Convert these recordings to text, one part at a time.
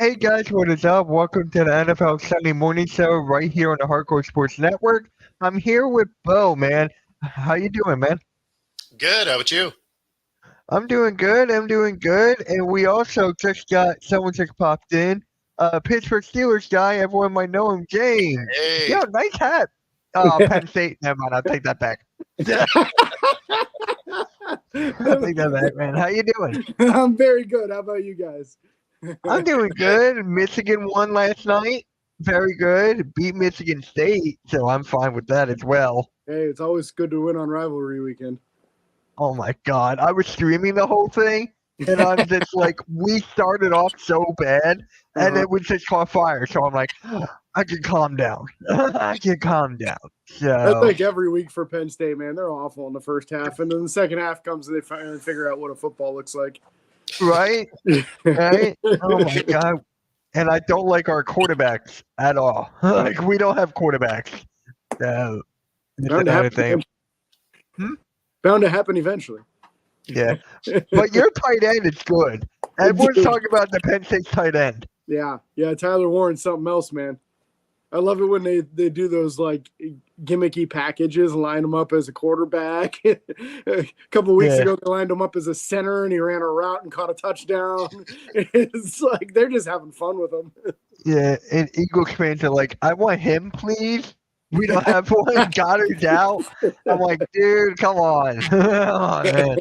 Hey guys, what is up? Welcome to the NFL Sunday Morning Show right here on the Hardcore Sports Network. I'm here with Bo, man. How you doing, man? Good. How about you? I'm doing good. And we also just got someone just popped in. Pittsburgh Steelers guy. Everyone might know him, James. Hey. Yo, nice hat. Oh, Penn State. Never mind. I'll take that back. I'll take that back, man. How you doing? I'm very good. How about you guys? I'm doing good. Michigan won last night. Very good. Beat Michigan State, so I'm fine with that as well. Hey, it's always good to win on rivalry weekend. Oh my God. I was streaming the whole thing, and I'm just like, we started off so bad, and it was just caught fire. So I'm like, I can calm down. I can calm down. That's So, like every week for Penn State, man. They're awful in the first half, and then the second half comes and they finally figure out what a football looks like. right? Right? Oh my God. And I don't like our quarterbacks at all. Like, we don't have quarterbacks. So, it's Bound to another happen. thing. Bound to happen eventually. Yeah. But your tight end is good. Everyone's talking about the Penn State tight end. Yeah. Tyler Warren's something else, man. I love it when they do those like gimmicky packages, line him up as a quarterback. A couple of weeks ago, they lined him up as a center, and he ran a route and caught a touchdown. It's like they're just having fun with him. Yeah, and Eagles fans are like, I want him, please. We don't have one. Goddard's out. I'm like, dude, come on. Come on,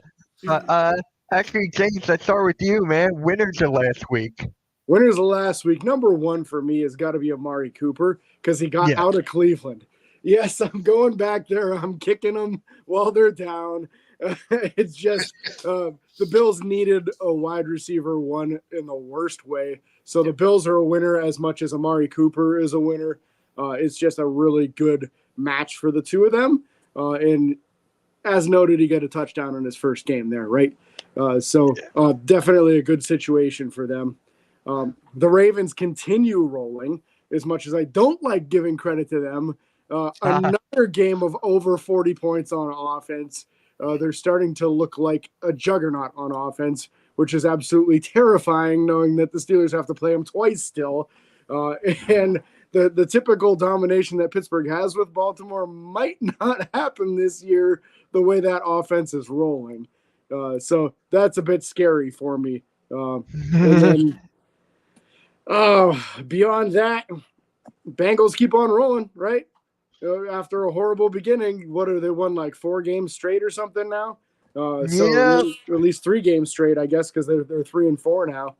man. Actually, James, let's start with you, man. Winners of last week. Winners of last week, number one for me has got to be Amari Cooper because he got out of Cleveland. Yes, I'm going back there. I'm kicking them while they're down. It's just the Bills needed a wide receiver one in the worst way. So the Bills are a winner as much as Amari Cooper is a winner. It's just a really good match for the two of them. And as noted, he got a touchdown in his first game there, right? So definitely a good situation for them. The Ravens continue rolling as much as I don't like giving credit to them. Another game of over 40 points on offense. They're starting to look like a juggernaut on offense, which is absolutely terrifying knowing that the Steelers have to play them twice still. And the typical domination that Pittsburgh has with Baltimore might not happen this year the way that offense is rolling. So that's a bit scary for me. And then beyond that, Bengals keep on rolling, right? After a horrible beginning, what are they won like 4 games straight or something now? At least 3 games straight, I guess, because they're 3-4 now.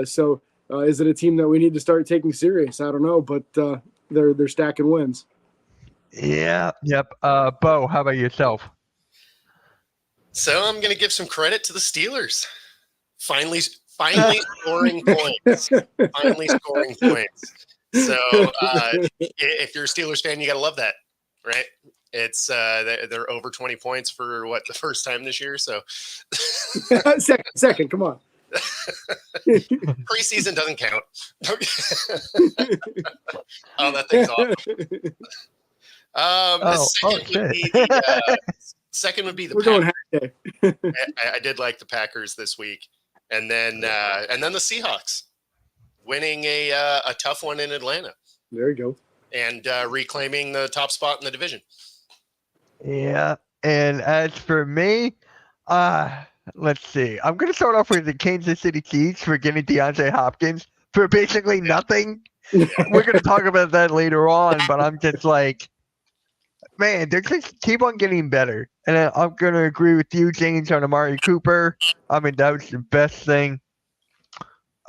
So is it a team that we need to start taking serious? I don't know, but they're stacking wins. Yeah. Yep. Bo, how about yourself? So I'm going to give some credit to the Steelers. Finally scoring points. Finally scoring points. So if you're a Steelers fan, you got to love that, right? It's they're over 20 points for the first time this year. So second, come on. Preseason doesn't count. Oh, that thing's off. Second would be the Packers. I did like the Packers this week, and then the Seahawks winning a tough one in Atlanta. There you go. And reclaiming the top spot in the division. Yeah, and as for me, let's see. I'm going to start off with the Kansas City Chiefs for getting DeAndre Hopkins for basically nothing. We're going to talk about that later on, but I'm just like, man, they're just keep on getting better. And I'm going to agree with you, James, on Amari Cooper. I mean, that was the best thing.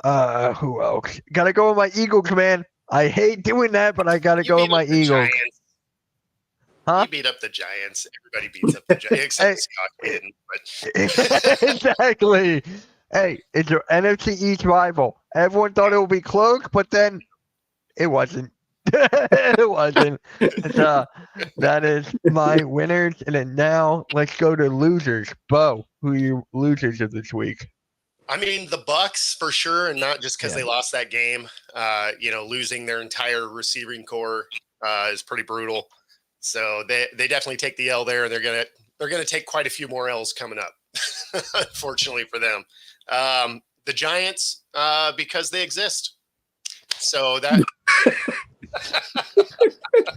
Who else? Got to go with my Eagles, man. I hate doing that, but I got to go with my Eagles. Huh? You beat up the Giants. Everybody beats up the Giants, except Scott didn't. Exactly. Hey, it's your NFC East rival. Everyone thought it would be close, but then it wasn't. It wasn't. That is my winners. And then now let's go to losers. Bo, who are your losers of this week? I mean, the Bucks for sure, and not just because they lost that game. Losing their entire receiving core is pretty brutal. So they definitely take the L there, and they're gonna take quite a few more L's coming up. Unfortunately for them, the Giants because they exist. So that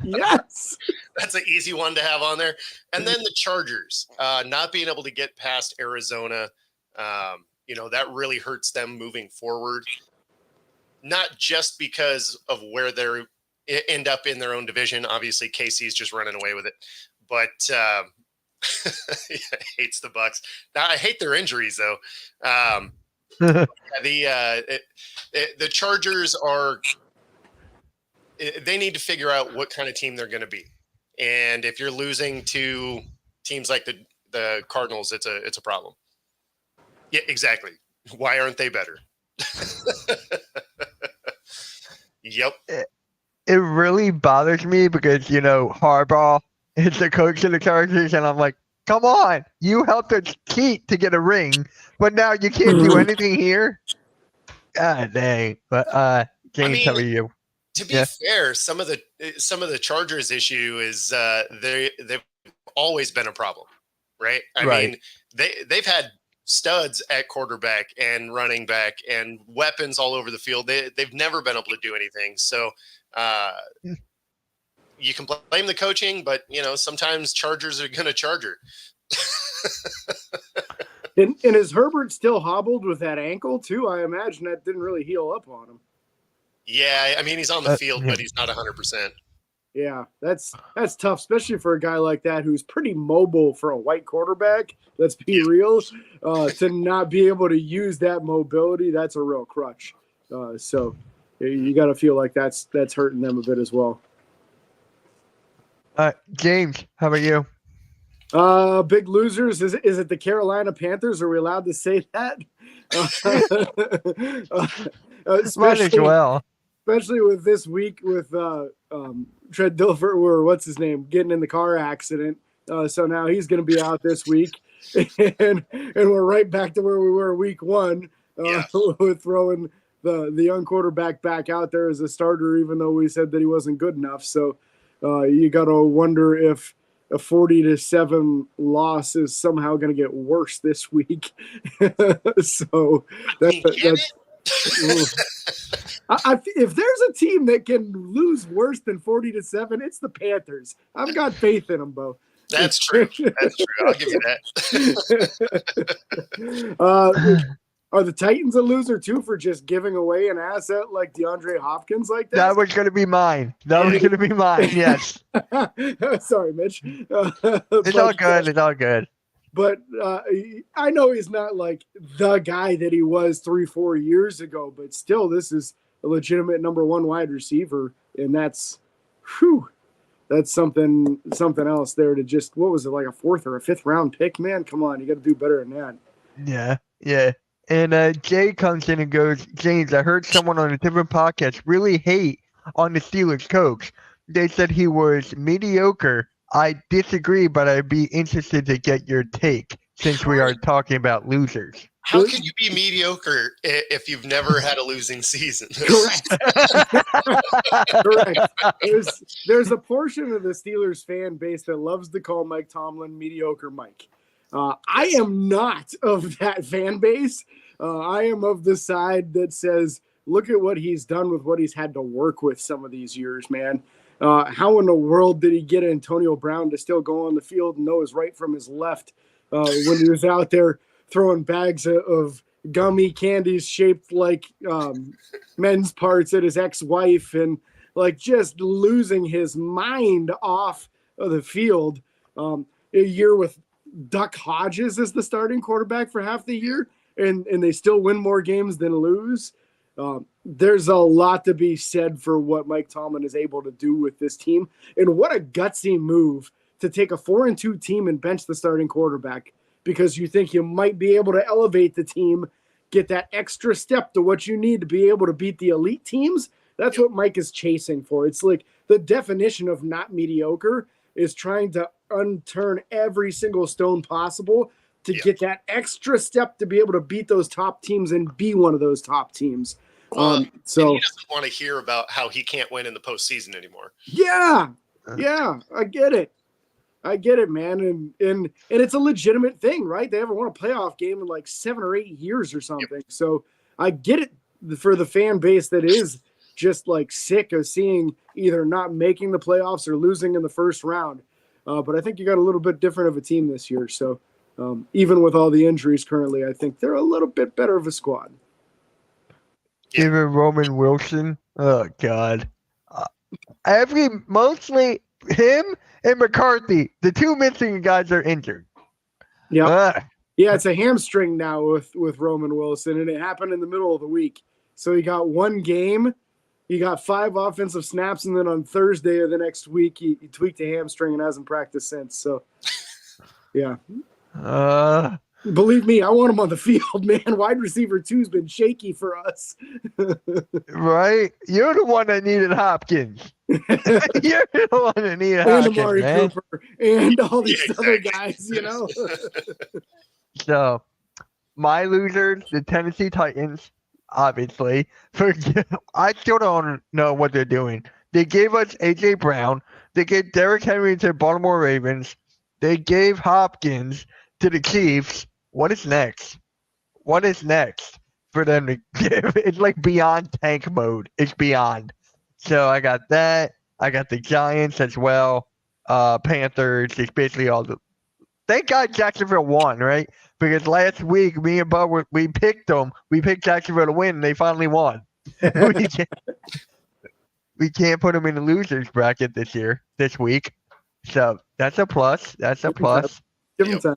Yes. that's an easy one to have on there. And then the Chargers, not being able to get past Arizona, that really hurts them moving forward. Not just because of where they're end up in their own division. Obviously, KC's just running away with it, but hates the Bucks. Now, I hate their injuries though. The Chargers are. They need to figure out what kind of team they're going to be, and if you're losing to teams like the Cardinals, it's a problem. Yeah, exactly. Why aren't they better? Yep. It really bothers me because, Harbaugh is the coach of the Chargers, and I'm like, come on, you helped us cheat to get a ring, but now you can't do anything here? God dang. But, James, how are you? To be fair, some of the Chargers issue is they've always been a problem, right? I mean, they've had studs at quarterback and running back and weapons all over the field. They've never been able to do anything. So you can blame the coaching, but sometimes Chargers are going to Charger. And is Herbert still hobbled with that ankle too? I imagine that didn't really heal up on him. Yeah, I mean, he's on the field, but he's not 100%. Yeah, that's tough, especially for a guy like that who's pretty mobile for a white quarterback. Let's be real. To not be able to use that mobility, that's a real crutch. So you got to feel like that's hurting them a bit as well. James, how about you? Big losers. Is it the Carolina Panthers? Are we allowed to say that? Might as well. Especially with this week with Trent Dilfer, or what's his name, getting in the car accident. So now he's going to be out this week. And we're right back to where we were week one with throwing the young quarterback back out there as a starter, even though we said that he wasn't good enough. So you got to wonder if a 40-7 loss is somehow going to get worse this week. So that's if there's a team that can lose worse than 40-7, it's the Panthers. I've got faith in them, Bo. That's true. That's true. I'll give you that. Are the Titans a loser too for just giving away an asset like DeAndre Hopkins like that? That was going to be mine. Yes. Sorry, Mitch. It's all good. It's all good. But I know he's not like the guy that he was 3-4 years ago, but still, this is a legitimate number one wide receiver, and that's something else there to just, what was it, like a 4th or a 5th round pick? Man, come on, you got to do better than that. Yeah. And Jay comes in and goes, James, I heard someone on a different podcast really hate on the Steelers coach. They said he was mediocre. I disagree, but I'd be interested to get your take since we are talking about losers. How can you be mediocre if you've never had a losing season? Correct. There's a portion of the Steelers fan base that loves to call Mike Tomlin mediocre Mike. I am not of that fan base. I am of the side that says, look at what he's done with what he's had to work with some of these years, man. How in the world did he get Antonio Brown to still go on the field and know his right from his left when he was out there throwing bags of gummy candies shaped like men's parts at his ex-wife and like just losing his mind off of the field? A year with Duck Hodges as the starting quarterback for half the year, and they still win more games than lose. There's a lot to be said for what Mike Tomlin is able to do with this team, and what a gutsy move to take a 4-2 team and bench the starting quarterback because you think you might be able to elevate the team, get that extra step to what you need to be able to beat the elite teams. That's what Mike is chasing for. It's like the definition of not mediocre is trying to unturn every single stone possible to get that extra step to be able to beat those top teams and be one of those top teams. So he doesn't want to hear about how he can't win in the postseason anymore. Yeah, I get it. Man. And it's a legitimate thing, right? They haven't won a playoff game in like 7 or 8 years or something. Yep. So I get it for the fan base that is just like sick of seeing either not making the playoffs or losing in the first round. But I think you got a little bit different of a team this year. So even with all the injuries currently, I think they're a little bit better of a squad. Even Roman Wilson. Oh God. Mostly him and McCarthy, the two missing guys, are injured. Yeah. Yeah, it's a hamstring now with Roman Wilson, and it happened in the middle of the week. So he got one game, he got 5 offensive snaps, and then on Thursday of the next week, he tweaked a hamstring and hasn't practiced since. So, yeah. Believe me, I want him on the field, man. Wide receiver 2's been shaky for us. Right? You're the one that needed Hopkins. You're the one that needed Hopkins, and Amari man. Cooper and all these other guys, you know. So, my losers, the Tennessee Titans, obviously. I still don't know what they're doing. They gave us A.J. Brown. They gave Derrick Henry to Baltimore Ravens. They gave Hopkins to the Chiefs. What is next? What is next for them to give? It's like beyond tank mode. It's beyond. So I got that. I got the Giants as well. Panthers. It's basically all the. Thank God Jacksonville won, right? Because last week me and Bub we picked them. We picked Jacksonville to win, and they finally won. We can't put them in the losers bracket this week. So that's a plus. That's a plus. Give them time.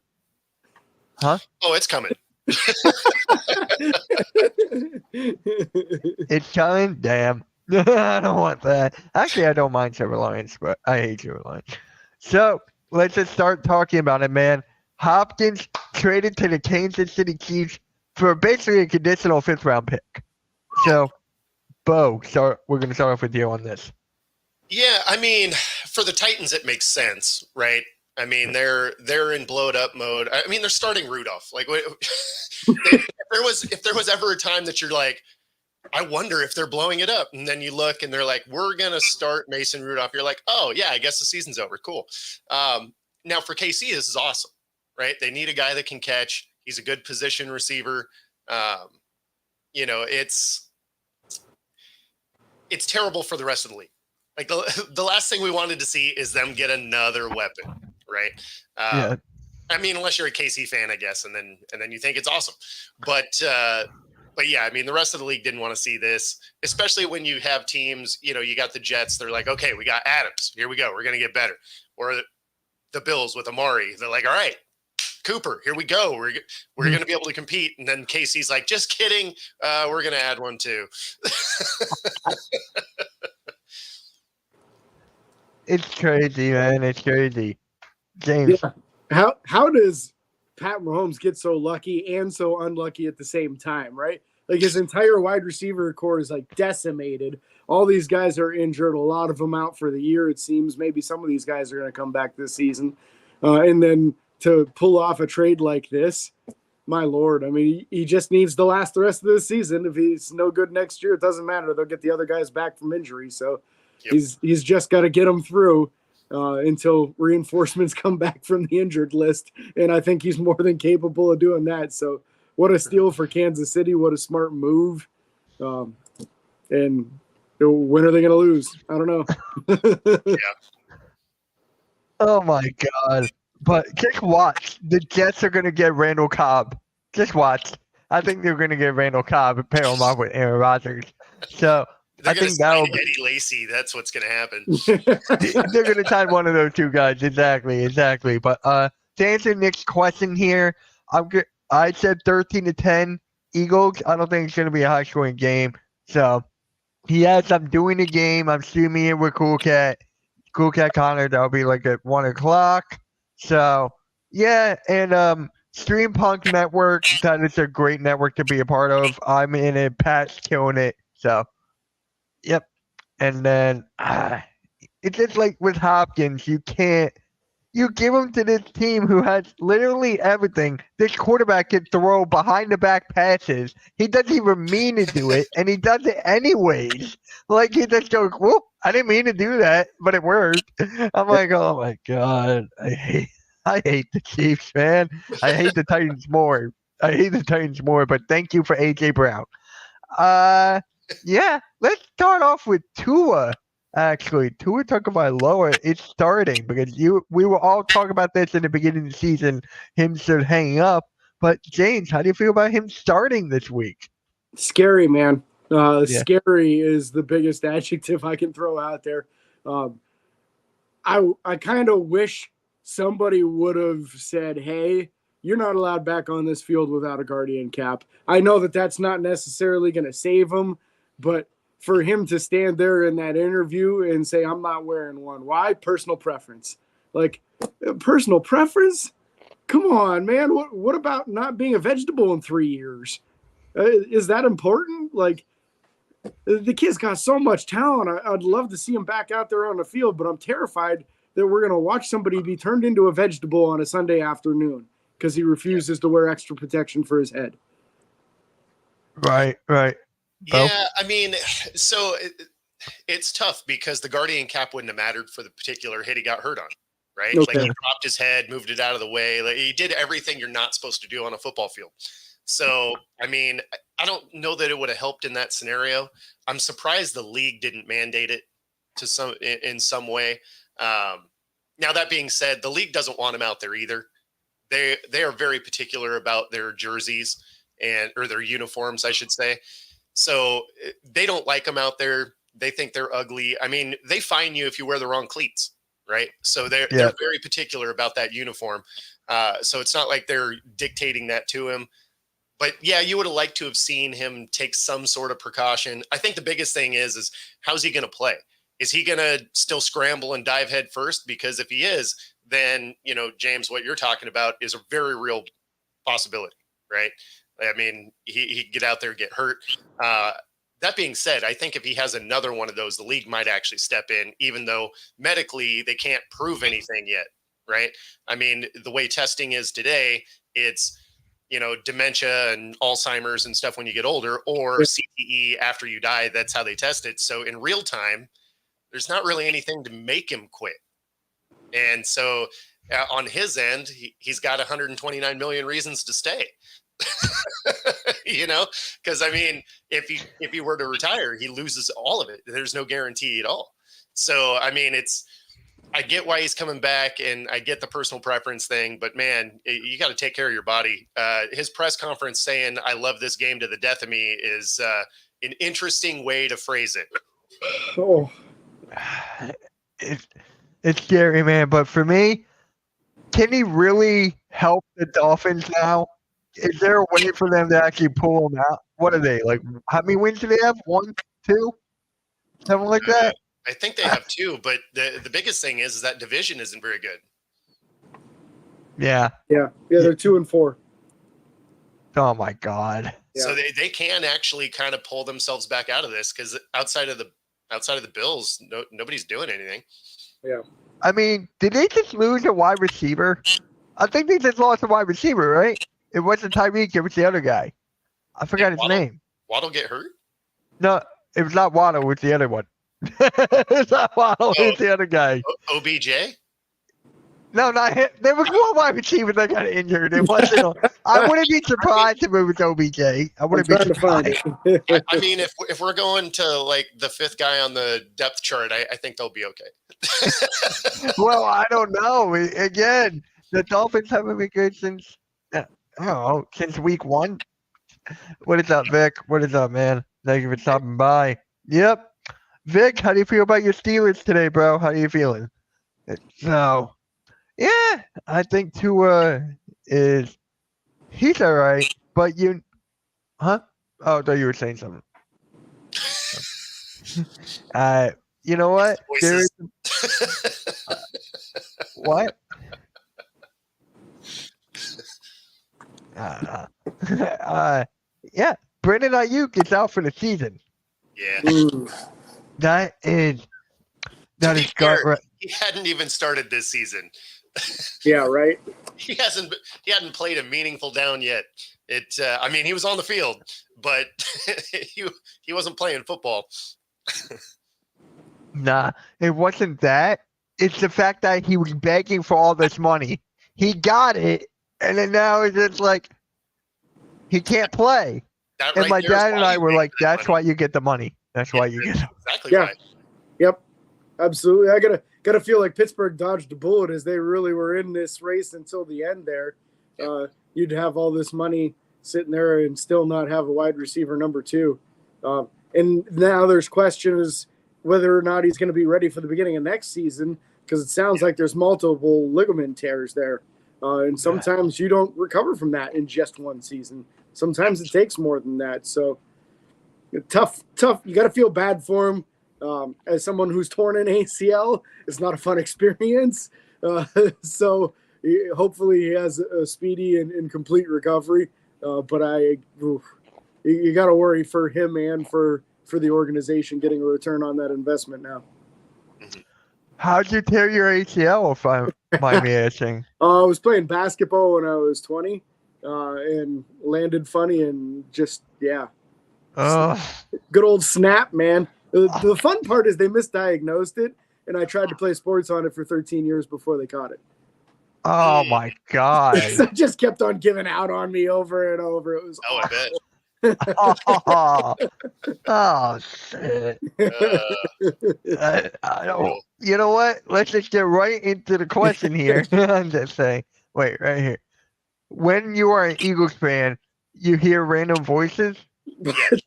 Huh? Oh, it's coming. It's coming? Damn. I don't want that. Actually, I don't mind Trevor Lawrence, but I hate Trevor Lawrence. So let's just start talking about it, man. Hopkins traded to the Kansas City Chiefs for basically a conditional 5th-round pick. So, Bo, we're going to start off with you on this. Yeah, I mean, for the Titans, it makes sense, right? I mean, they're in blowed up mode. I mean, they're starting Rudolph. Like, if there was ever a time that you're like, I wonder if they're blowing it up, and then you look and they're like, we're gonna start Mason Rudolph. You're like, oh yeah, I guess the season's over. Cool. Now for KC, this is awesome, right? They need a guy that can catch. He's a good position receiver. You know, it's terrible for the rest of the league. Like the last thing we wanted to see is them get another weapon. Right. Yeah. I mean, unless you're a KC fan, I guess, and then you think it's awesome. But yeah, I mean, the rest of the league didn't want to see this, especially when you have teams, you know, you got the Jets. They're like, okay, we got Adams. Here we go. We're going to get better. Or the Bills with Amari. They're like, all right, Cooper, here we go. We're going to be able to compete. And then KC's like, just kidding. We're going to add one too. It's crazy, man. It's crazy. James. Yeah. How does Pat Mahomes get so lucky and so unlucky at the same time, right? Like his entire wide receiver core is like decimated. All these guys are injured, a lot of them out for the year, it seems. Maybe some of these guys are going to come back this season. And then to pull off a trade like this, my Lord, I mean, he just needs to last the rest of the season. If he's no good next year, it doesn't matter. They'll get the other guys back from injury. So he's just got to get them through until reinforcements come back from the injured list. And I think he's more than capable of doing that. So what a steal for Kansas City. What a smart move. And when are they going to lose? I don't know. Yeah. Oh, my God. But just watch. The Jets are going to get Randall Cobb. Just watch. I think they're going to get Randall Cobb and pair him up with Aaron Rodgers. So They're I think that'll be Eddie Lacy. That's what's going to happen. they're going to tie one of those two guys. Exactly. But to answer Nick's question here, I said 13-10 Eagles. I don't think it's going to be a high-scoring game. So he has I'm doing a game. I'm streaming it with Cool Cat Connor. That'll be like at 1 o'clock. So yeah, and Stream Punk Network. That is a great network to be a part of. I'm in it. Pat's killing it. So. Yep. And then it's just like with Hopkins, you give him to this team who has literally everything. This quarterback can throw behind the back passes. He doesn't even mean to do it, and he does it anyways. Like he just goes, whoop, I didn't mean to do that, but it worked. I'm like, oh my God. I hate the Chiefs, man. I hate the Titans more. But thank you for A.J. Brown. Yeah, let's start off with Tua. Actually, Tua Tagovailoa is starting because we were all talking about this in the beginning of the season. Him sort of hanging up, but James, how do you feel about him starting this week? Scary, man. Yeah. Scary is the biggest adjective I can throw out there. I kind of wish somebody would have said, "Hey, you're not allowed back on this field without a guardian cap." I know that that's not necessarily going to save him, but for him to stand there in that interview and say, "I'm not wearing one," why? Personal preference. Like, personal preference? Come on, man. What about not being a vegetable in 3 years? Is that important? Like, the kid's got so much talent. I'd love to see him back out there on the field, but I'm terrified that we're going to watch somebody be turned into a vegetable on a Sunday afternoon because he refuses to wear extra protection for his head. Right. Yeah, I mean, so it's tough because the guardian cap wouldn't have mattered for the particular hit he got hurt on, right? Okay. Like he dropped his head, moved it out of the way. Like he did everything you're not supposed to do on a football field. So, I mean, I don't know that it would have helped in that scenario. I'm surprised the league didn't mandate it in some way. Now, that being said, the league doesn't want him out there either. They are very particular about their jerseys or their uniforms, I should say. So they don't like them out there. They think they're ugly. I mean, they fine you if you wear the wrong cleats, right? So they're very particular about that uniform. So it's not like they're dictating that to him. But yeah, you would have liked to have seen him take some sort of precaution. I think the biggest thing is how's he going to play? Is he going to still scramble and dive head first? Because if he is, then, James, what you're talking about is a very real possibility, right? I mean, he could get out there and get hurt. That being said, I think if he has another one of those, the league might actually step in, even though medically they can't prove anything yet, right? I mean, the way testing is today, it's, dementia and Alzheimer's and stuff when you get older, or CTE after you die. That's how they test it. So in real time, there's not really anything to make him quit. And so on his end, he's got 129 million reasons to stay. Because I mean, if he were to retire, he loses all of it. There's no guarantee at all. So I mean, I get why he's coming back, and I get the personal preference thing, but man, you got to take care of your body. His press conference saying, "I love this game to the death of me," is an interesting way to phrase it. Oh, it's scary, man. But for me, can he really help the Dolphins now? Is there a way for them to actually pull them out? What are they, like, how many wins do they have? 1, 2? Something like that? I think they have 2, but the biggest thing is that division isn't very good. Yeah. Yeah, they're 2-4. Oh my God. Yeah. So they can actually kind of pull themselves back out of this, because outside of the Bills, nobody's doing anything. Yeah. I mean, did they just lose a wide receiver? I think they just lost a wide receiver, right? It wasn't Tyreek, it was the other guy. I forgot his name. Waddle get hurt? No, it was not Waddle, it was the other one. It's not Waddle, it was the other guy. OBJ? No, not him. There was one wide receiver that got injured. It wasn't. I wouldn't be surprised if it was OBJ. I wouldn't be surprised. I mean, if we're going to like the 5th guy on the depth chart, I think they'll be okay. Well, I don't know. Again, the Dolphins haven't been good since, since week 1. What is up, Vic? What is up, man? Thank you for stopping by. Yep. Vic, how do you feel about your Steelers today, bro? How are you feeling? So, yeah, I think Tua he's all right, but huh? Oh, I thought you were saying something. You know what? What? Yeah, Brandon Ayuk is out for the season. Yeah. That is fair, right. He hadn't even started this season. Yeah, right. He hadn't played a meaningful down yet. I mean, he was on the field, but he wasn't playing football. Nah, it wasn't that. It's the fact that he was begging for all this money. He got it, and then now it's just like he can't play. That And right my there is dad and why I you were make like, that "That's money. why you get the money. That's why you get." Exactly Yeah. why. Yep. Absolutely. I gotta feel like Pittsburgh dodged a bullet as they really were in this race until the end there. You'd have all this money sitting there and still not have a wide receiver number 2. And now there's questions whether or not he's going to be ready for the beginning of next season, because it sounds like there's multiple ligament tears there. And sometimes you don't recover from that in just one season. Sometimes it takes more than that. So tough. You got to feel bad for him. As someone who's torn an ACL, it's not a fun experience. So hopefully he has a speedy and complete recovery. But you got to worry for him and for the organization getting a return on that investment now. How'd you tear your ACL, if I mind me asking? I was playing basketball when I was 20 and landed funny and just, yeah. Good old snap, man. The fun part is they misdiagnosed it, and I tried to play sports on it for 13 years before they caught it. Oh, my God. So it just kept on giving out on me over and over. It was I bet. Oh, shit. I don't. You know what? Let's just get right into the question here. I'm just saying. Wait, right here. When you are an Eagles fan, you hear random voices? What?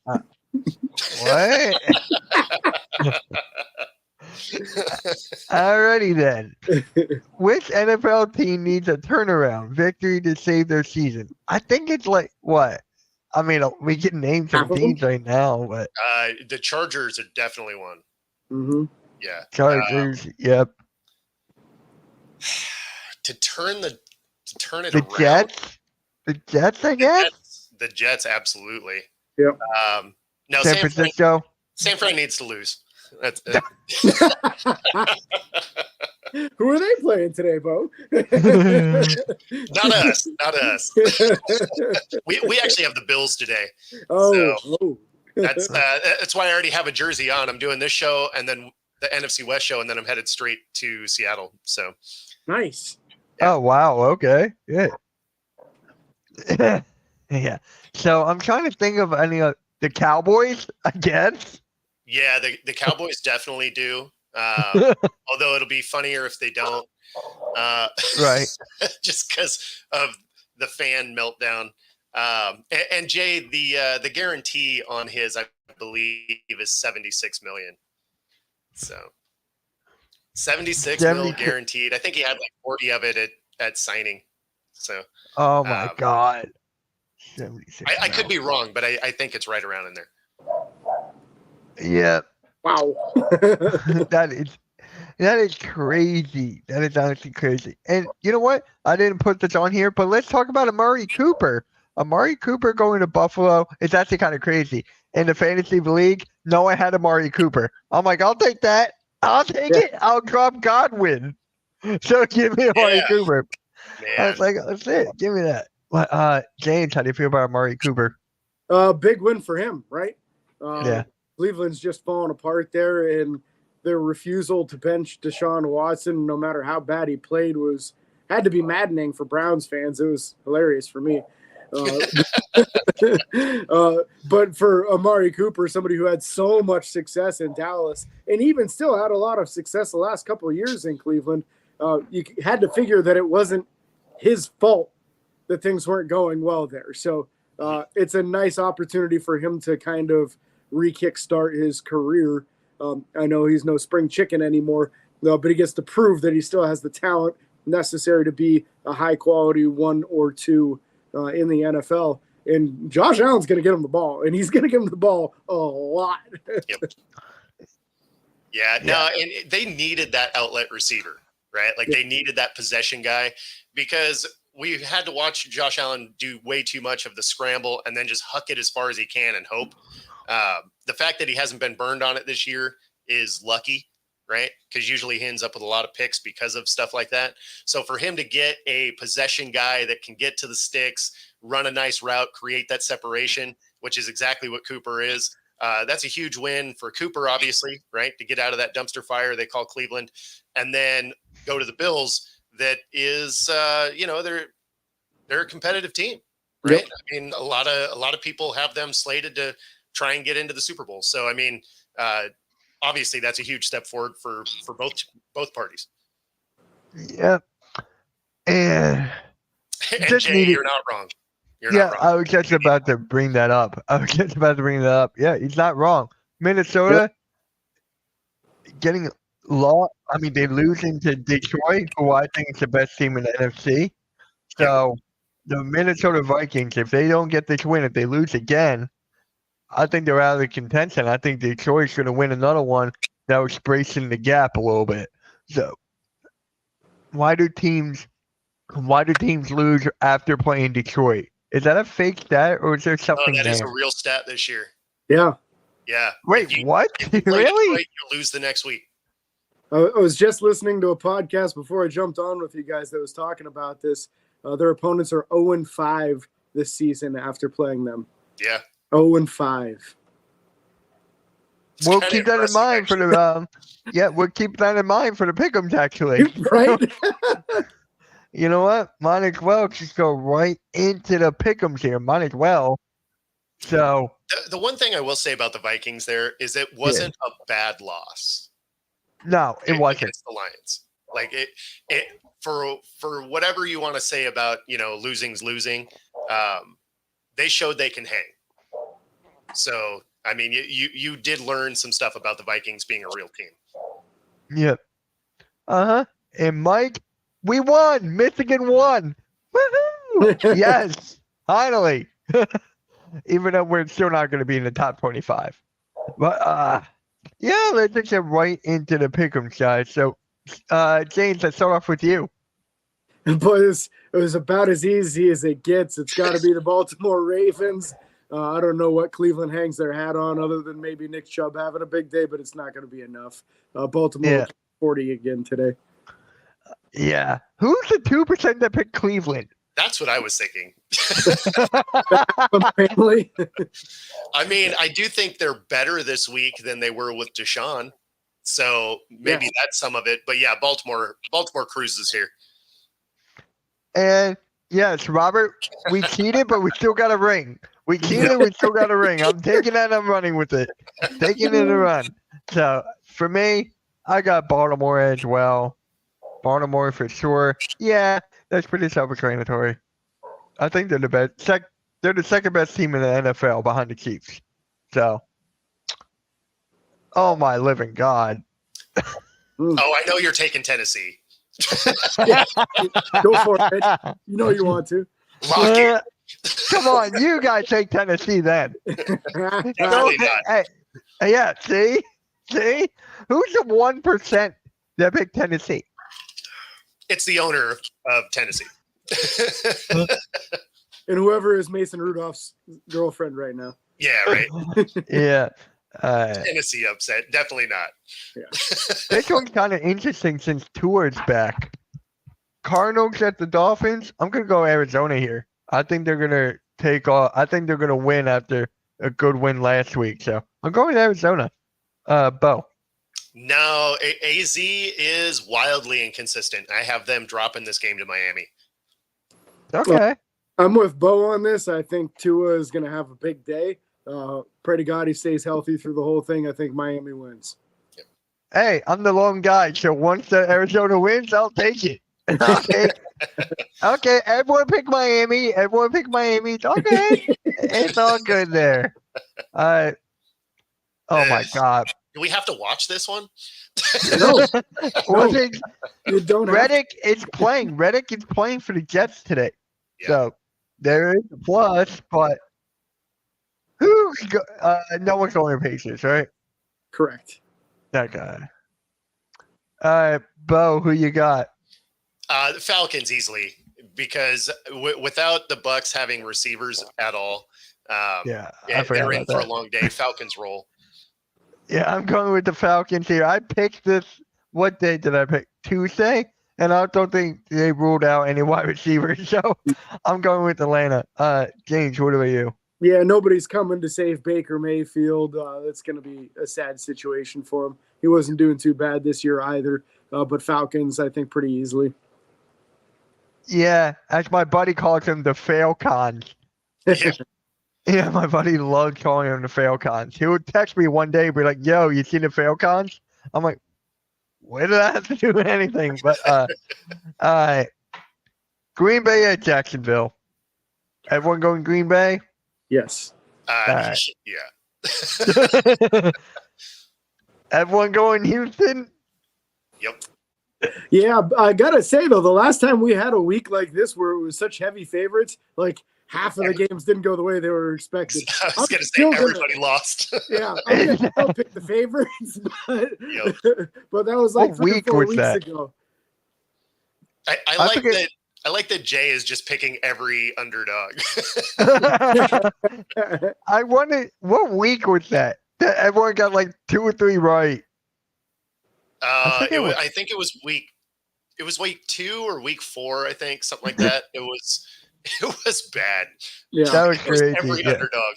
Alrighty then. Which NFL team needs a turnaround victory to save their season? I think it's like what? I mean, we can name some teams right now, but the Chargers are definitely one. Mm-hmm. Yeah, Chargers. Yep. To turn it the around. Jets. The Jets, I guess. The Jets, absolutely. Yep. No, San Francisco. San Fran needs to lose. That's Who are they playing today, Bo? Not us. Not us. we actually have the Bills today. So that's why I already have a jersey on. I'm doing this show and then the NFC West show, and then I'm headed straight to Seattle. So nice. Yeah. Oh wow. Okay. Good. Yeah. So I'm trying to think of any of the Cowboys, I guess. Yeah, the Cowboys definitely do. Although it'll be funnier if they don't. Right. Just because of the fan meltdown. And Jay, the guarantee on his, I believe, is $76 million. So 76 mil guaranteed. I think he had like 40 of it at signing. So. Oh my God. 76. I could be wrong, but I think it's right around in there. Yeah. Wow. That is crazy. That is honestly crazy. And you know what? I didn't put this on here, but let's talk about Amari Cooper. Amari Cooper going to Buffalo is actually kind of crazy. In the fantasy league, no one had Amari Cooper. I'm like, I'll take that. I'll take it. I'll drop Godwin. So give me Amari Cooper. Man. I was like, that's it. Give me that. James, how do you feel about Amari Cooper? Big win for him, right? Yeah. Cleveland's just falling apart there, and their refusal to bench Deshaun Watson, no matter how bad he played, had to be maddening for Browns fans. It was hilarious for me. But for Amari Cooper, somebody who had so much success in Dallas and even still had a lot of success the last couple of years in Cleveland, you had to figure that it wasn't his fault that things weren't going well there. So it's a nice opportunity for him to kind of re-kickstart his career. I know he's no spring chicken anymore, but he gets to prove that he still has the talent necessary to be a high-quality 1 or 2 in the NFL. And Josh Allen's going to get him the ball, and he's going to give him the ball a lot. Yep. Yeah, no, and they needed that outlet receiver, right? Like they needed that possession guy, because we've had to watch Josh Allen do way too much of the scramble and then just huck it as far as he can and hope. The fact that he hasn't been burned on it this year is lucky, right? Because usually he ends up with a lot of picks because of stuff like that. So for him to get a possession guy that can get to the sticks, run a nice route, create that separation, which is exactly what Cooper is, that's a huge win for Cooper, obviously, right? To get out of that dumpster fire they call Cleveland, and then go to the Bills. That is, they're a competitive team, right? I mean, a lot of people have them slated to try and get into the Super Bowl. So I mean, obviously that's a huge step forward for both parties. Yeah. And And Jay, you're not wrong. You're not wrong. I was just about to bring that up. Yeah, he's not wrong. Minnesota getting lost. I mean, they're losing to Detroit, who I think is the best team in the NFC. So the Minnesota Vikings, if they don't get this win, if they lose again, I think they're out of the contention. I think Detroit's going to win another one that was bracing the gap a little bit. So why do teams lose after playing Detroit? Is that a fake stat or is there something? No, that is a real stat this year. Yeah. Yeah. Wait, what? If you Really? Detroit, you lose the next week. I was just listening to a podcast before I jumped on with you guys that was talking about this. Their opponents are 0-5 this season after playing them. Yeah. 0-5. We'll keep that in mind for the we'll keep that in mind for the pick'ems actually. Right? You know what? Might as well just go right into the pick'ems here. Might as well. So the one thing I will say about the Vikings there is it wasn't a bad loss. No, it wasn't against the Lions. Like it for whatever you want to say about losing's losing. They showed they can hang. So I mean, you did learn some stuff about the Vikings being a real team. Yep. And Mike, we won. Michigan won. Woohoo! Yes, finally. Even though we're still not going to be in the top 25. But let's just get right into the pick'ems, guys. So, James, let's start off with you. But it was about as easy as it gets. It's got to be the Baltimore Ravens. I don't know what Cleveland hangs their hat on other than maybe Nick Chubb having a big day, but it's not going to be enough. Baltimore 40 again today. Yeah. Who's the 2% that picked Cleveland? That's what I was thinking. Family. I mean, I do think they're better this week than they were with Deshaun. So maybe that's some of it. But yeah, Baltimore cruises here. And yes, Robert, we cheated, but we still got a ring. We cheated, we still got a ring. I'm taking that, I'm running with it. Taking it and run. So for me, I got Baltimore as well. Baltimore for sure. Yeah, that's pretty self-explanatory. I think they're the best. They're the second best team in the NFL behind the Chiefs. So, oh my living God. Oh, I know you're taking Tennessee. Go for it. You know you want to. Lock it. Come on, you guys take Tennessee then. Definitely not. Hey, see? Who's the 1% that picked Tennessee? It's the owner of Tennessee. And whoever is Mason Rudolph's girlfriend right now. Yeah, right. Yeah. Tennessee upset. Definitely not. Yeah. This one's kind of interesting since Tua's back. Cardinals at the Dolphins. I'm going to go Arizona here. I think they're going to take off. I think they're going to win after a good win last week. So I'm going Arizona. Bo. No, AZ is wildly inconsistent. I have them dropping this game to Miami. Okay. Well, I'm with Bo on this. I think Tua is going to have a big day. Pray to God he stays healthy through the whole thing. I think Miami wins. Hey, I'm the lone guy. So once the Arizona wins, I'll take it. Okay, everyone pick Miami. It's okay. It's all good there. Oh my God. Do we have to watch this one? No. You don't. Reddick is playing. Reddick is playing for the Jets today. Yeah. So there is a plus, but no one's going to Pacers, right? Correct. That guy. All right, Bo, who you got? The Falcons easily, because without the Bucks having receivers at all, they're in for a long day. Falcons roll. Yeah, I'm going with the Falcons here. I picked this. What day did I pick? Tuesday? And I don't think they ruled out any wide receivers. So I'm going with Atlanta. James, what about you? Yeah, nobody's coming to save Baker Mayfield. That's going to be a sad situation for him. He wasn't doing too bad this year either. But Falcons, I think, pretty easily. Yeah, as my buddy calls them, the Falcons. Yeah. Yeah, my buddy loved calling them the fail cons. He would text me one day, be like, "Yo, you seen the fail cons?" I'm like, "What did that have to do with anything?" But Green Bay at Jacksonville. Everyone going Green Bay? Yes. Alright. Yeah. Everyone going Houston? Yep. Yeah, I gotta say though, the last time we had a week like this where it was such heavy favorites, like half of the games didn't go the way they were expected. I was going to say everybody lost. Yeah, I'm gonna still pick the favorites, but but that was like 3 or 4 weeks ago. I like that. I like that Jay is just picking every underdog. I wonder what week was that? That everyone got like 2 or 3 right. I think it was week 2 or week 4. I think something like that. It was bad. Yeah, that was crazy. Every underdog.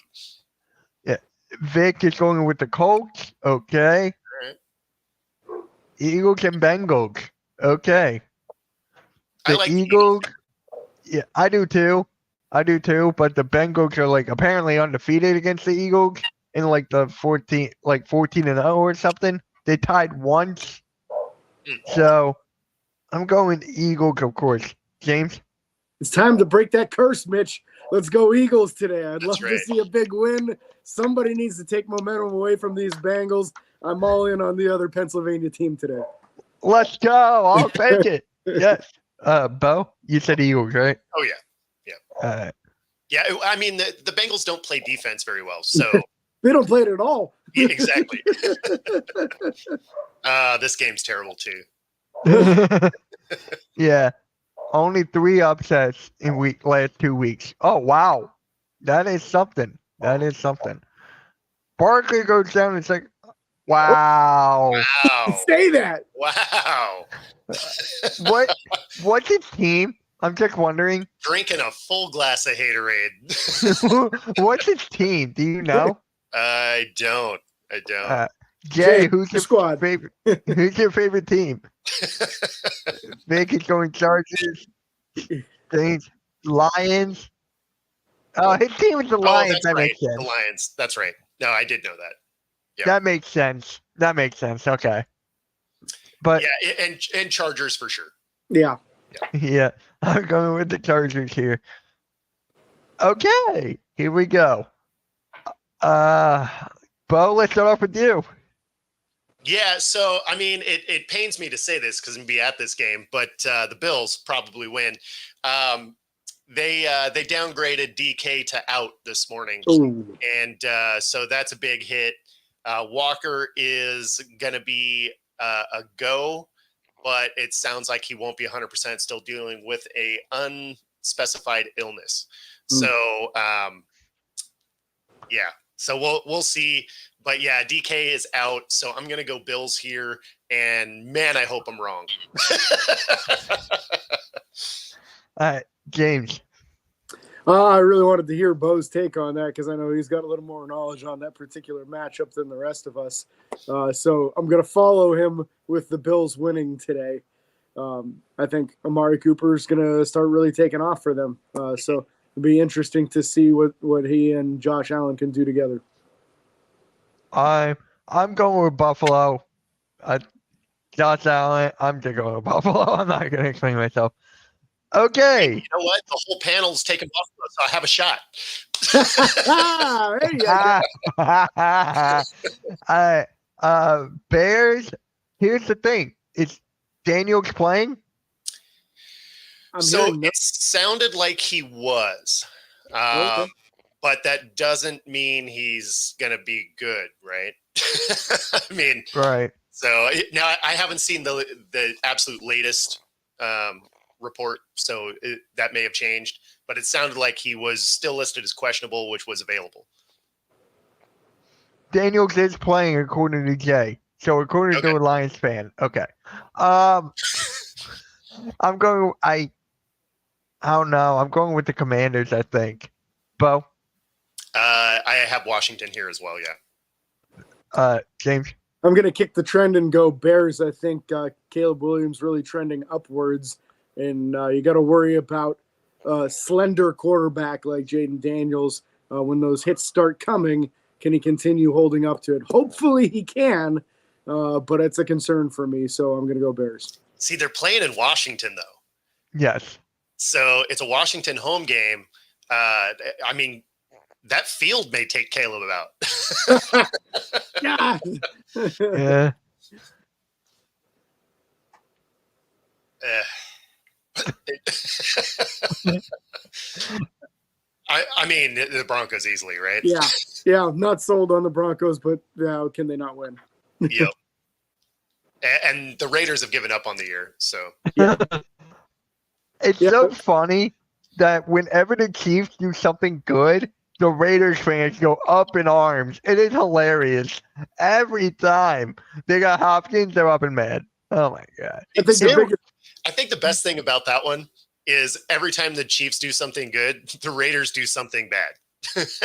Yeah, Vic is going with the Colts. Okay. Right. Eagles and Bengals. Okay. The like Eagles. Yeah, I do too. But the Bengals are like apparently undefeated against the Eagles in like the 14-0 or something. They tied once. So I'm going Eagles, of course. James? It's time to break that curse, Mitch. Let's go Eagles today. I'd love to see a big win. Somebody needs to take momentum away from these Bengals. I'm all in on the other Pennsylvania team today. Let's go. I'll take it. Yes. Bo, you said Eagles, right? Oh, yeah. Yeah, I mean, the Bengals don't play defense very well, so... They don't play it at all. Yeah, exactly. This game's terrible, too. Yeah. Only 3 upsets in last 2 weeks. Oh, wow. That is something. Barkley goes down and it's like, wow. Say that. Wow. What's his team? I'm just wondering. Drinking a full glass of Haterade. What's his team? Do you know? I don't. Jay, who's your squad? Who's your favorite team? Vic is going Chargers. Saints, Lions. Oh, his team is the Lions. That makes sense. The Lions. That's right. No, I did know that. Yeah. That makes sense. Okay. But yeah, and Chargers for sure. Yeah. Yeah. I'm going with the Chargers here. Okay, here we go. Bo, let's start off with you. Yeah, so I mean, it pains me to say this because I'm gonna be at this game, but the Bills probably win. They downgraded DK to out this morning, and so that's a big hit. Walker is gonna be a go, but it sounds like he won't be 100%. Still dealing with a unspecified illness. So yeah. So we'll see. But yeah, DK is out. So I'm going to go Bills here. And man, I hope I'm wrong. James. I really wanted to hear Bo's take on that because I know he's got a little more knowledge on that particular matchup than the rest of us. So I'm going to follow him with the Bills winning today. I think Amari Cooper is going to start really taking off for them. So it'll be interesting to see what he and Josh Allen can do together. I'm going with Buffalo. Josh Allen. I'm just going with Buffalo. I'm not going to explain myself. Okay. You know what? The whole panel's taking Buffalo, so I have a shot. Bears. Here's the thing: is Daniels playing? So it sounded like he was, but that doesn't mean he's gonna be good, right? I mean, right. So now I haven't seen the absolute latest report, so that may have changed. But it sounded like he was still listed as questionable, which was available. Daniels is playing according to Jay. So according to a Lions fan, okay. I'm going. I don't know. I'm going with the Commanders. I think. Bo. I have Washington here as well. Yeah. James. I'm going to kick the trend and go Bears. I think Caleb Williams really trending upwards, and you got to worry about slender quarterback like Jaden Daniels, when those hits start coming, can he continue holding up to it? Hopefully he can, but it's a concern for me, so I'm going to go Bears. See, they're playing in Washington, though. Yes. So it's a Washington home game. I mean, that field may take Caleb out. Yeah. Yeah. I mean, the Broncos easily, right? Yeah. Not sold on the Broncos, but can they not win? Yep. And the Raiders have given up on the year, so. It's so funny that whenever the Chiefs do something good, the Raiders fans go up in arms. It is hilarious. Every time they got Hopkins, they're up and mad. Oh my God. I think the best thing about that one is every time the Chiefs do something good, the Raiders do something bad.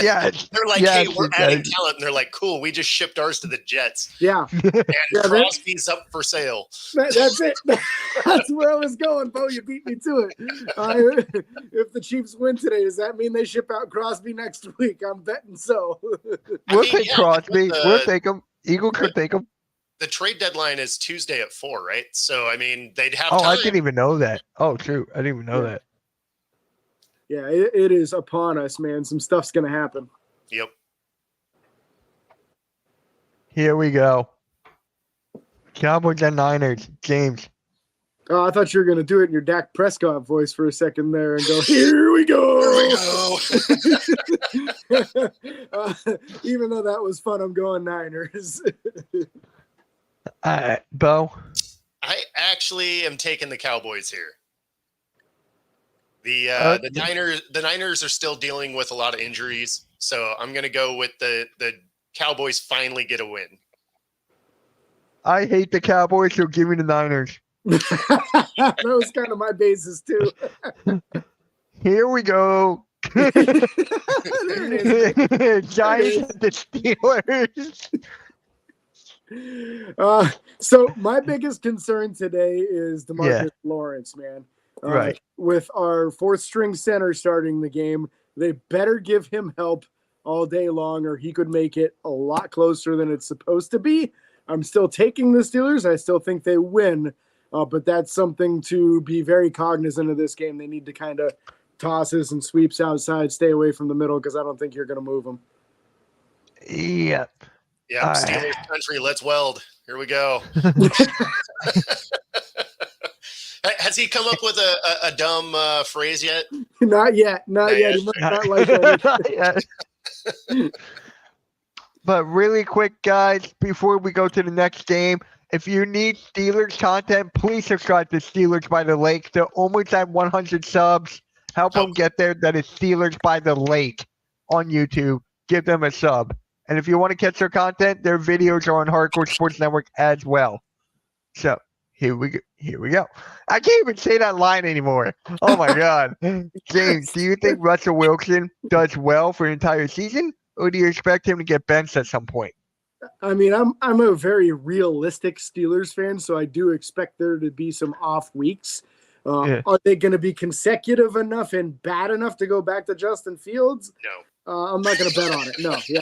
Yeah. They're like, hey, we're adding talent. And they're like, cool, we just shipped ours to the Jets. Yeah. And Crosby's up for sale. That's it. That's where I was going, Bo. You beat me to it. If the Chiefs win today, does that mean they ship out Crosby next week? I'm betting so. We'll take Crosby. We'll take him. Eagle could take him. The trade deadline is Tuesday at 4, right? So, I mean, they'd have time. I didn't even know that. Oh, true. I didn't even know that. Yeah, it is upon us, man. Some stuff's going to happen. Yep. Here we go. Cowboys and Niners. James. Oh, I thought you were going to do it in your Dak Prescott voice for a second there and go, here we go. Even though that was fun, I'm going Niners. Bo? I actually am taking the Cowboys here. The Niners are still dealing with a lot of injuries, so I'm going to go with the Cowboys finally get a win. I hate the Cowboys, so give me the Niners. That was kind of my basis too. Here we go. There it is. Giants and the Steelers. So my biggest concern today is DeMarcus Lawrence, man. Right. With our fourth string center starting the game, they better give him help all day long, or he could make it a lot closer than it's supposed to be. I'm still taking the Steelers. I still think they win, but that's something to be very cognizant of this game. They need to kind of tosses and sweeps outside, stay away from the middle, because I don't think you're going to move them. Yep. Yeah, Steelers country, let's weld. Here we go. Has he come up with a dumb phrase yet? Not yet. Not yet. He must not like that. Not yet. But really quick, guys, before we go to the next game, if you need Steelers content, please subscribe to Steelers by the Lake. They're almost at 100 subs. Help them get there. That is Steelers by the Lake on YouTube. Give them a sub. And if you want to catch their content, their videos are on Hardcore Sports Network as well. So here we go. I can't even say that line anymore. Oh my God. James, do you think Russell Wilson does well for an entire season, or do you expect him to get benched at some point? I mean, I'm a very realistic Steelers fan, so I do expect there to be some off weeks. Are they going to be consecutive enough and bad enough to go back to Justin Fields? No. I'm not going to bet on it. No. Yeah.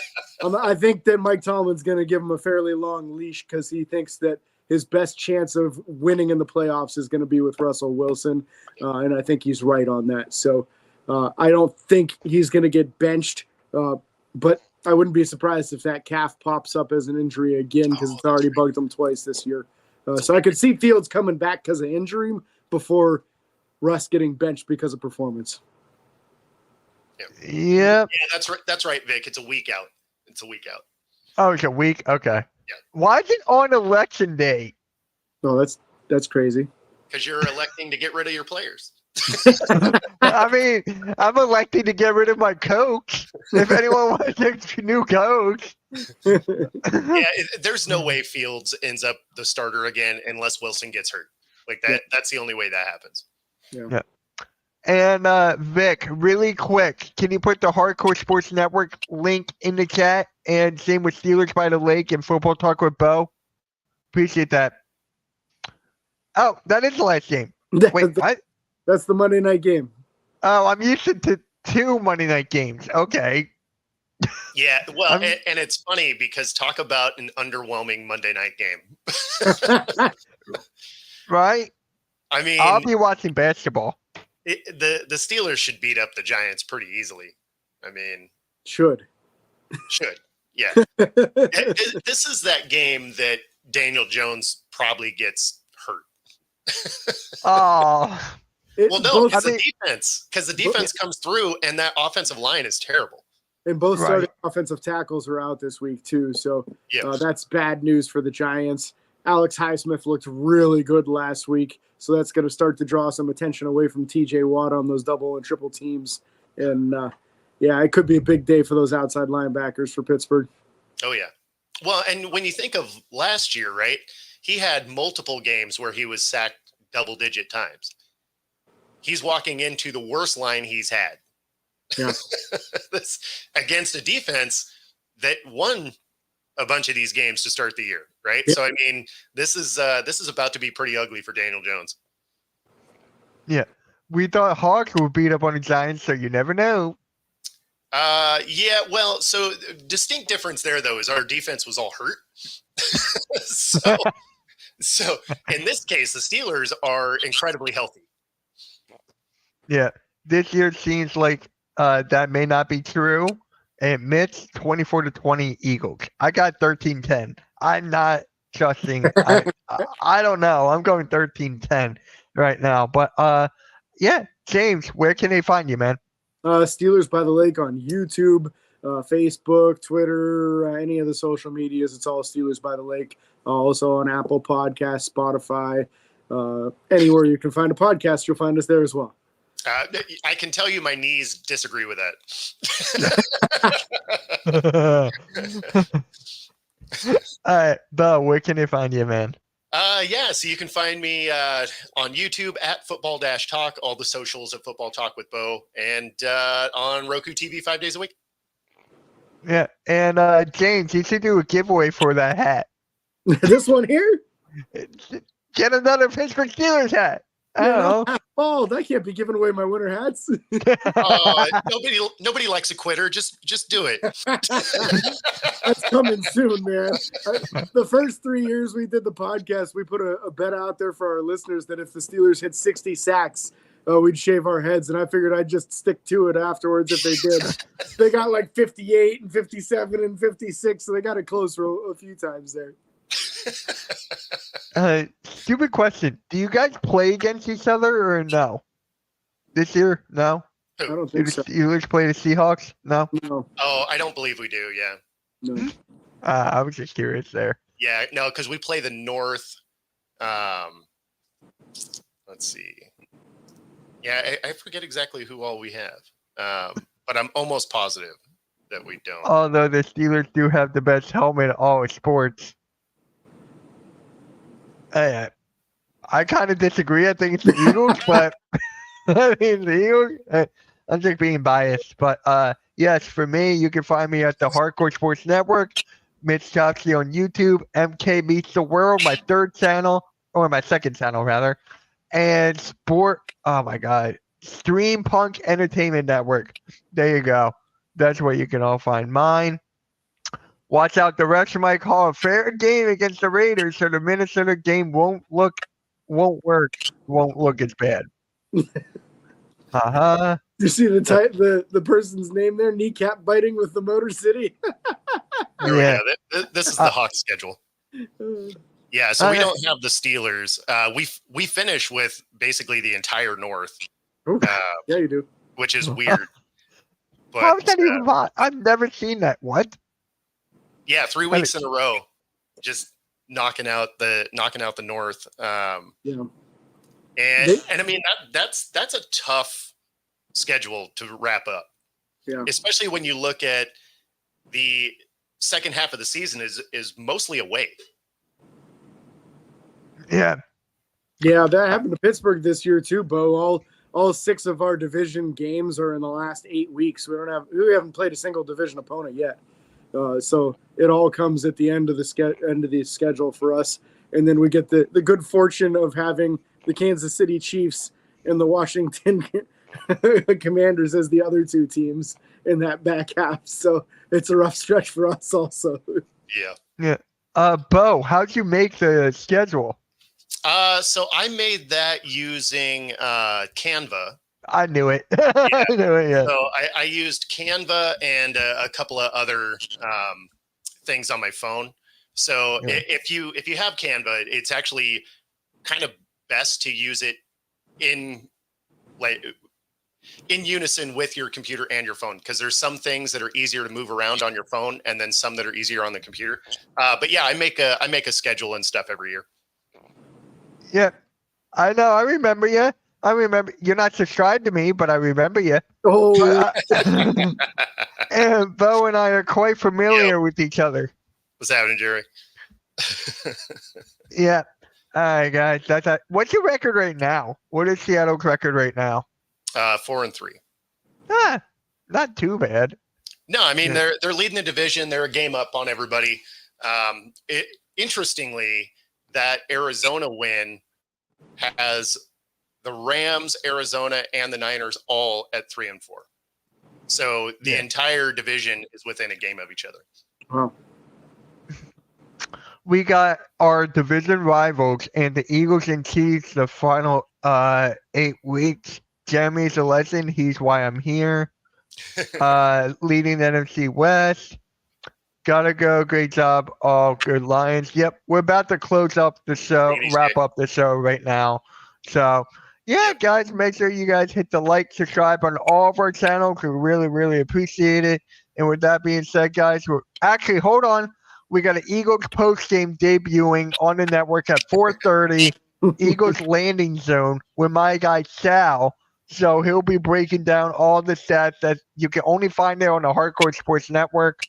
I think that Mike Tomlin's going to give him a fairly long leash because he thinks that his best chance of winning in the playoffs is going to be with Russell Wilson, and I think he's right on that. So I don't think he's going to get benched, but I wouldn't be surprised if that calf pops up as an injury again because it's already bugged him twice this year. So I could see Fields coming back because of injury before Russ getting benched because of performance. Yep. Yeah, that's right, Vic. It's a week out. Oh, it's a week? Okay. Yeah. Why is it on election day? Oh, that's crazy. Because you're electing to get rid of your players. I mean, I'm electing to get rid of my coach. If anyone wants a new coach. There's no way Fields ends up the starter again unless Wilson gets hurt. Like that. Yeah. That's the only way that happens. Yeah. And Vic, really quick, can you put the Hardcore Sports Network link in the chat? And same with Steelers by the Lake and Football Talk with Bo. Appreciate that. Oh, that is the last game. Wait, what? That's the Monday night game. Oh, I'm used to two Monday night games. Okay. Yeah, well, I'm- and it's funny because talk about an underwhelming Monday night game. Right? I mean, I'll be watching basketball. the Steelers should beat up the Giants pretty easily. I mean, Should. Yeah. This is that game that Daniel Jones probably gets hurt. Oh, Well, no, both, it's the defense, because the defense comes through and that offensive line is terrible. and both starting Right. offensive tackles are out this week too. So Yeah. that's bad news for the Giants. Alex Highsmith looked really good last week, so that's going to start to draw some attention away from T.J. Watt on those double and triple teams. And yeah, it could be a big day for those outside linebackers for Pittsburgh. Oh, yeah. Well, and when you think of last year, right, he had multiple games where he was sacked double-digit times. He's walking into the worst line he's had. Yeah. This, against a defense that won a bunch of these games to start the year, right? Yeah. So, I mean, this is about to be pretty ugly for Daniel Jones. yeah. We thought Hawks would beat up on the Giants, so you never know. Yeah, well, so distinct difference there, though, is our defense was all hurt. So in this case, the Steelers are incredibly healthy. Yeah. This year seems like that may not be true. And Mitch, 24-20 Eagles. I got 13-10. I'm not trusting. I don't know. I'm going 13-10 right now. But yeah, James, where can they find you, man? Steelers by the Lake on YouTube, Facebook, Twitter, any of the social medias. It's all Steelers by the Lake. Also on Apple Podcasts, Spotify, anywhere you can find a podcast, you'll find us there as well. I can tell you my knees disagree with All right, Bo, where can they find you, man? that. Yeah, so you can find me on YouTube at Football-Talk, all the socials at Football Talk with Bo, and on Roku TV 5 days a week. Yeah, and James, you should do a giveaway for that hat. This one here? Get another Pittsburgh Steelers hat. I don't know. Oh, I can't be giving away my winter hats. Nobody likes a quitter. Just do it. That's coming soon, man. The first 3 years we did the podcast, we put a bet out there for our listeners that if the Steelers hit 60 sacks, we'd shave our heads. And I figured I'd just stick to it afterwards if they did. They got like 58 and 57 and 56, so they got it close for a few times there. Stupid question. Do you guys play against each other or no? This year? No? I don't Do think the so. Steelers play the Seahawks? No? No, Oh, I don't believe we do. Yeah. no. I was just curious there. Yeah, no, because we play the North. Let's see. Yeah, I forget exactly who all we have, but I'm almost positive that we don't. Although the Steelers do have the best helmet in all of sports. I kind of disagree. I think it's the Eagles, but I mean the Eagles. I'm just being biased, but yes, for me, you can find me at the Hardcore Sports Network, Mitch Chopsky on YouTube, MK Meets the World, my third channel, or my second channel rather, and Oh my God, Stream Punk Entertainment Network. There you go. That's where you can all find mine. Watch out, the rest of my call a fair game against the Raiders, so the Minnesota game won't work, won't look as bad. You see the person's name there, kneecap biting with the Motor City. Yeah. This is the Hawks schedule. Yeah, so we don't have the Steelers. We finish with basically the entire North, Yeah, you do. which is weird. But How is that even possible? I've never seen that. What? yeah, 3 weeks in a row, just knocking out the North. Yeah. And I mean that's a tough schedule to wrap up. Yeah. Especially when you look at the second half of the season is mostly away. Yeah. Yeah, that happened to Pittsburgh this year too, Bo. All 6 of our division games are in the last 8 weeks. We haven't played a single division opponent yet. So it all comes at the end of the schedule for us, and then we get the good fortune of having the Kansas City Chiefs and the Washington Commanders as the other two teams in that back half. So it's a rough stretch for us also. Yeah. Bo, how'd you make the schedule? So I made that using Canva. I knew it. I knew it, yeah. So I used Canva and a couple of other things on my phone. So if you have Canva, it's actually kind of best to use it in unison with your computer and your phone, because there's some things that are easier to move around on your phone and then some that are easier on the computer. But yeah, I make a schedule and stuff every year. Yeah, I know. I remember you. I remember you're not subscribed to me, but I remember you. Oh, And Bo and I are quite familiar with each other. What's happening, Jerry? Yeah. All right, guys. What's your record right now? What is Seattle's record right now? 4-3. Not too bad. No, I mean they're leading the division. They're a game up on everybody. Interestingly, that Arizona win has the Rams, Arizona, and the Niners all at 3-4. So the entire division is within a game of each other. wow. We got our division rivals and the Eagles and Chiefs the final 8 weeks. Jeremy's a legend. He's why I'm here. Leading the NFC West. Gotta go. Great job. All good Lions. Yep. We're about to close up the show, wrap up the show right now. So, yeah, guys, make sure you guys hit the like, subscribe on all of our channels. We really, really appreciate it. And with that being said, guys, actually, hold on. We got an Eagles post game debuting on the network at 4:30. Eagles landing zone with my guy Sal. So he'll be breaking down all the stats that you can only find there on the Hardcore Sports Network.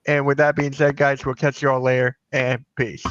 And with that being said, guys, we'll catch you all later, and peace.